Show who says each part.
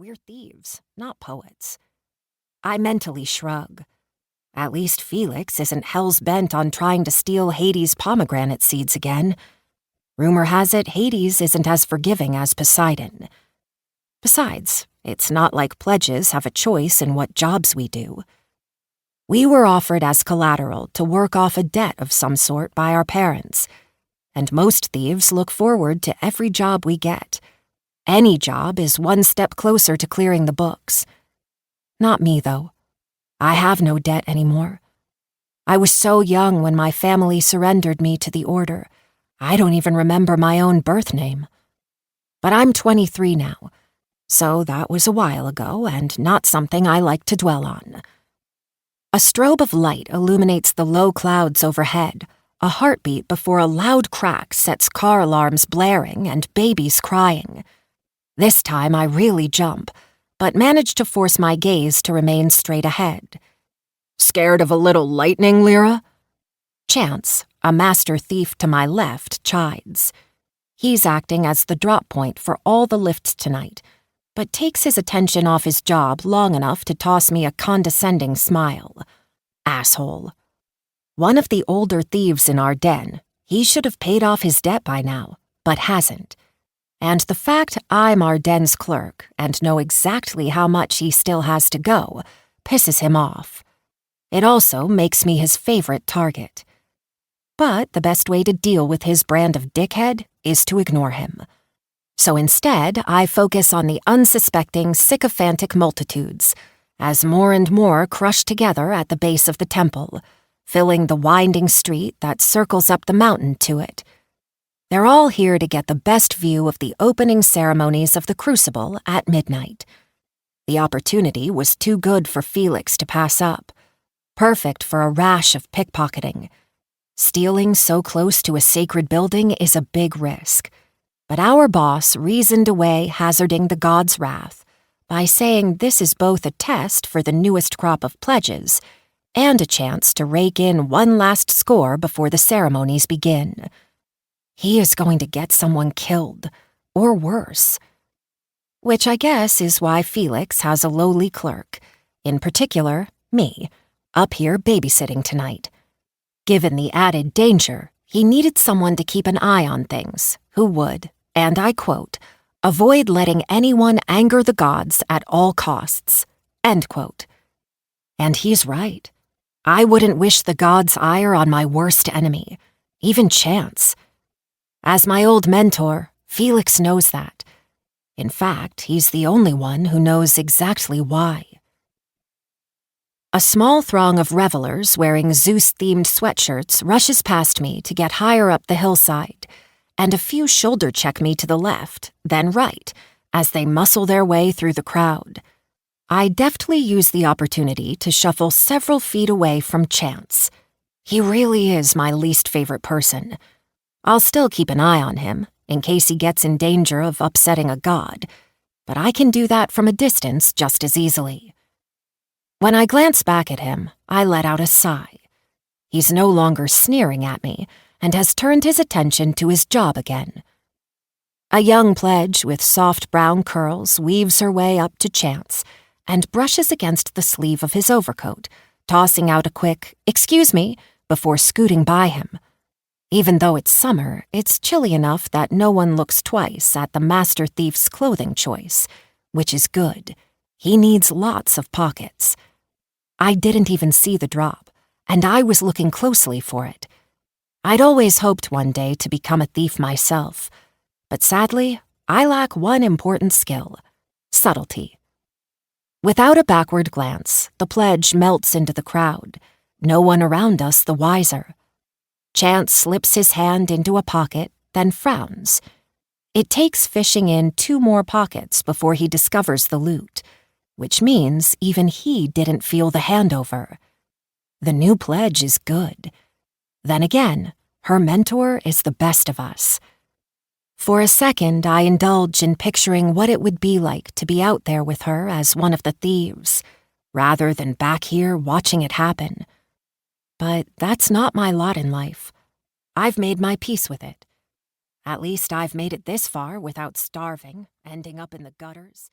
Speaker 1: We're thieves, not poets. I mentally shrug. At least Felix isn't hell's-bent on trying to steal Hades' pomegranate seeds again. Rumor has it Hades isn't as forgiving as Poseidon. Besides, it's not like pledges have a choice in what jobs we do. We were offered as collateral to work off a debt of some sort by our parents, and most thieves look forward to every job we get. Any job is one step closer to clearing the books. Not me, though. I have no debt anymore. I was so young when my family surrendered me to the Order, I don't even remember my own birth name. But I'm 23 now, so that was a while ago and not something I like to dwell on. A strobe of light illuminates the low clouds overhead, a heartbeat before a loud crack sets car alarms blaring and babies crying. This time I really jump, but manage to force my gaze to remain straight ahead. Scared of a little lightning, Lyra? Chance, a master thief to my left, chides. He's acting as the drop point for all the lifts tonight, but takes his attention off his job long enough to toss me a condescending smile. Asshole. One of the older thieves in our den, he should have paid off his debt by now, but hasn't. And the fact I'm our den's clerk and know exactly how much he still has to go pisses him off. It also makes me his favorite target. But the best way to deal with his brand of dickhead is to ignore him. So instead, I focus on the unsuspecting, sycophantic multitudes, as more and more crush together at the base of the temple, filling the winding street that circles up the mountain to it. They're all here to get the best view of the opening ceremonies of the Crucible at midnight. The opportunity was too good for Felix to pass up. Perfect for a rash of pickpocketing. Stealing so close to a sacred building is a big risk, but our boss reasoned away hazarding the god's wrath by saying this is both a test for the newest crop of pledges and a chance to rake in one last score before the ceremonies begin. He is going to get someone killed, or worse. Which I guess is why Felix has a lowly clerk, in particular, me, up here babysitting tonight. Given the added danger, he needed someone to keep an eye on things who would, and I quote, avoid letting anyone anger the gods at all costs, end quote. And he's right. I wouldn't wish the gods' ire on my worst enemy, even Chance. As my old mentor, Felix knows that. In fact, he's the only one who knows exactly why. A small throng of revelers wearing Zeus-themed sweatshirts rushes past me to get higher up the hillside, and a few shoulder-check me to the left, then right, as they muscle their way through the crowd. I deftly use the opportunity to shuffle several feet away from Chance. He really is my least favorite person. I'll still keep an eye on him, in case he gets in danger of upsetting a god, but I can do that from a distance just as easily. When I glance back at him, I let out a sigh. He's no longer sneering at me and has turned his attention to his job again. A young pledge with soft brown curls weaves her way up to Chance and brushes against the sleeve of his overcoat, tossing out a quick, "Excuse me," before scooting by him. Even though it's summer, it's chilly enough that no one looks twice at the master thief's clothing choice, which is good. He needs lots of pockets. I didn't even see the drop, and I was looking closely for it. I'd always hoped one day to become a thief myself, but sadly, I lack one important skill: subtlety. Without a backward glance, the pledge melts into the crowd, no one around us the wiser. Chance slips his hand into a pocket, then frowns. It takes fishing in 2 more pockets before he discovers the loot, which means even he didn't feel the handover. The new pledge is good. Then again, her mentor is the best of us. For a second, I indulge in picturing what it would be like to be out there with her as one of the thieves, rather than back here watching it happen. But that's not my lot in life. I've made my peace with it. At least I've made it this far without starving, ending up in the gutters.